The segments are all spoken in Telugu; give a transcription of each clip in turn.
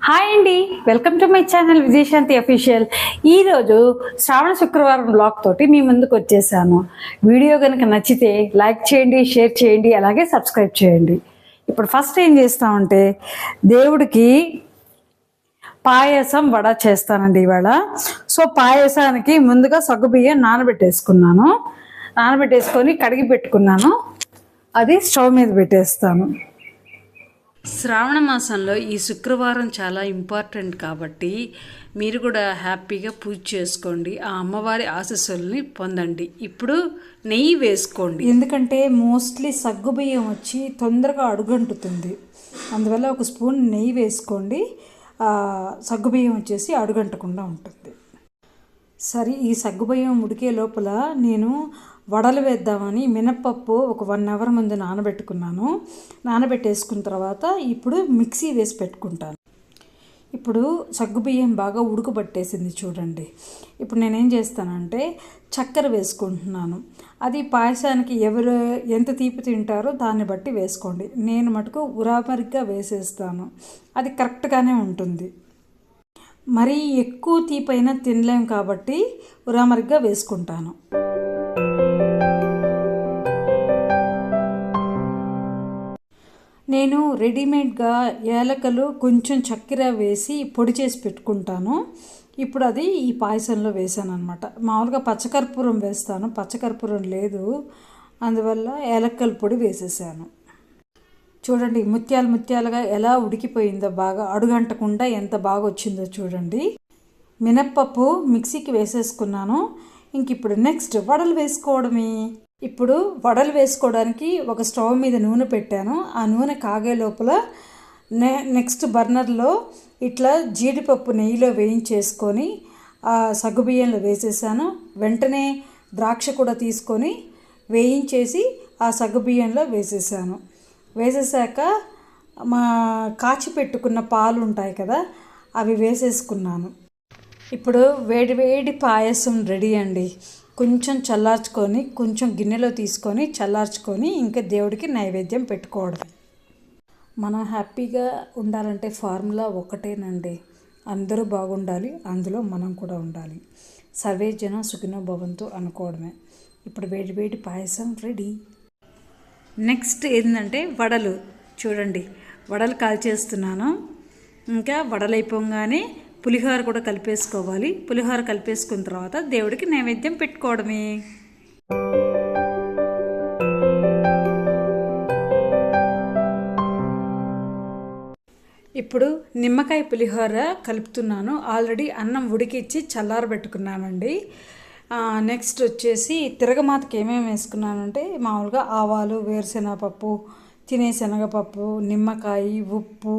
హాయ్ అండి, welcome to my channel Vijayashanti official. ఈరోజు శ్రావణ శుక్రవారం బ్లాగ్ తోటి మీ ముందుకు వచ్చేసాను. వీడియో కనుక నచ్చితే లైక్ చేయండి, షేర్ చేయండి, అలాగే సబ్స్క్రైబ్ చేయండి. ఇప్పుడు ఫస్ట్ ఏం చేస్తామంటే దేవుడికి పాయసం వడ చేస్తానండి ఇవాళ. సో పాయసానికి ముందుగా సగ్గుబియ్యం నానబెట్టేసుకొని కడిగి పెట్టుకున్నాను. అది స్టవ్ మీద పెట్టేస్తాను. శ్రావణ మాసంలో ఈ శుక్రవారం చాలా ఇంపార్టెంట్ కాబట్టి మీరు కూడా హ్యాపీగా పూజ చేసుకోండి, ఆ అమ్మవారి ఆశీస్సుల్ని పొందండి. ఇప్పుడు నెయ్యి వేసుకోండి, ఎందుకంటే మోస్ట్లీ సగ్గుబియ్యం వచ్చి తొందరగా అడుగంటుతుంది. అందువల్ల ఒక స్పూన్ నెయ్యి వేసుకోండి, సగ్గుబియ్యం వచ్చేసి అడుగంటకుండా ఉంటుంది. సరే, ఈ సగ్గుబియ్యం ఉడికే లోపల నేను వడలు వేద్దామని మినప్పప్పు ఒక 1 అవర్ ముందు నానబెట్టేసుకున్న తర్వాత ఇప్పుడు మిక్సీ వేసి పెట్టుకుంటాను. ఇప్పుడు సగ్గుబియ్యం బాగా ఉడకబట్టేసింది చూడండి. ఇప్పుడు నేనేం చేస్తానంటే చక్కెర వేసుకుంటున్నాను. అది పాయసానికి ఎవరు ఎంత తీపి తింటారో దాన్ని బట్టి వేసుకోండి. నేను మటుకు ఉరామరిగ్గా వేసేస్తాను, అది కరెక్ట్గానే ఉంటుంది. మరీ ఎక్కువ తీపైనా తినలేం కాబట్టి ఉరామరిగ్గా వేసుకుంటాను. నేను రెడీమేడ్గా ఏలకలు కొంచెం చక్కెర వేసి పొడి చేసి పెట్టుకుంటాను. ఇప్పుడు అది ఈ పాయసంలో వేసాను అనమాట. మామూలుగా పచ్చకర్పూరం వేస్తాను, పచ్చకర్పూరం లేదు, అందువల్ల ఏలక్కల పొడి వేసేసాను. చూడండి ముత్యాలుగా ఎలా ఉడికిపోయిందో, బాగా అడుగంటకుండా ఎంత బాగా వచ్చిందో చూడండి. మినప్పప్పు మిక్సీకి వేసేసుకున్నాను. ఇంక ఇప్పుడు నెక్స్ట్ వడలు వేసుకోవడమే. ఇప్పుడు వడలు వేసుకోవడానికి ఒక స్టవ్ మీద నూనె పెట్టాను. ఆ నూనె కాగే లోపల నెక్స్ట్ బర్నర్లో ఇట్లా జీడిపప్పు నెయ్యిలో వేయించేసుకొని ఆ సగ్గుబియ్యంలో వేసేసాను. వెంటనే ద్రాక్ష కూడా తీసుకొని వేయించేసి ఆ సగ్గుబియ్యంలో వేసేసాక మా కాచి పెట్టుకున్న పాలు ఉంటాయి కదా, అవి వేసేసుకున్నాను. ఇప్పుడు వేడి పాయసం రెడీ అండి. కొంచెం చల్లార్చుకొని కొంచెం గిన్నెలో తీసుకొని చల్లార్చుకొని ఇంకా దేవుడికి నైవేద్యం పెట్టుకోవడం. మనం హ్యాపీగా ఉండాలంటే ఫార్ములా ఒకటేనండి, అందరూ బాగుండాలి, అందులో మనం కూడా ఉండాలి. సర్వే జన సుఖినో భవంతు అనుకోవడమే. ఇప్పుడు వేడి పాయసం రెడీ. నెక్స్ట్ ఏంటంటే వడలు. చూడండి, వడలు కాల్చేస్తున్నాను. ఇంకా వడలు అయిపోగానే పులిహోర కూడా కలిపేసుకోవాలి. పులిహోర కలిపేసుకున్న తర్వాత దేవుడికి నైవేద్యం పెట్టుకోవడమే. ఇప్పుడు నిమ్మకాయ పులిహోర కలుపుతున్నాను. ఆల్రెడీ అన్నం ఉడికిచ్చి చల్లారబెట్టుకున్నానండి. నెక్స్ట్ వచ్చేసి తిరగమాతకి ఏమేమి వేసుకున్నానంటే మామూలుగా ఆవాలు, వేరుశనగపప్పు, తినే శనగపప్పు, నిమ్మకాయ, ఉప్పు,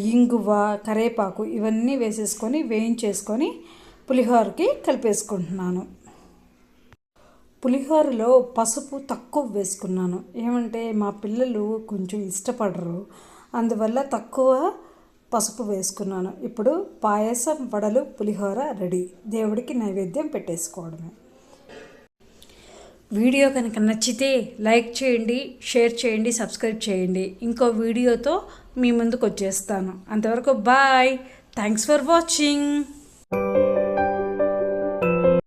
ఇంగువ, కరేపాకు ఇవన్నీ వేసేసుకొని వేయించేసుకొని పులిహోరకి కలిపేసుకుంటున్నాను. పులిహోరలో పసుపు తక్కువ వేసుకున్నాను, ఏమంటే మా పిల్లలు కొంచెం ఇష్టపడరు, అందువల్ల తక్కువ పసుపు వేసుకున్నాను. ఇప్పుడు పాయసం, వడలు, పులిహోర రెడీ. దేవుడికి నైవేద్యం పెట్టేసుకోవడమే. వీడియో కనుక నచ్చితే లైక్ చేయండి, షేర్ చేయండి, సబ్స్క్రైబ్ చేయండి. ఇంకో వీడియోతో మీ ముందుకు వచ్చేస్తాను. అంతవరకు బాయ్. Thanks for watching.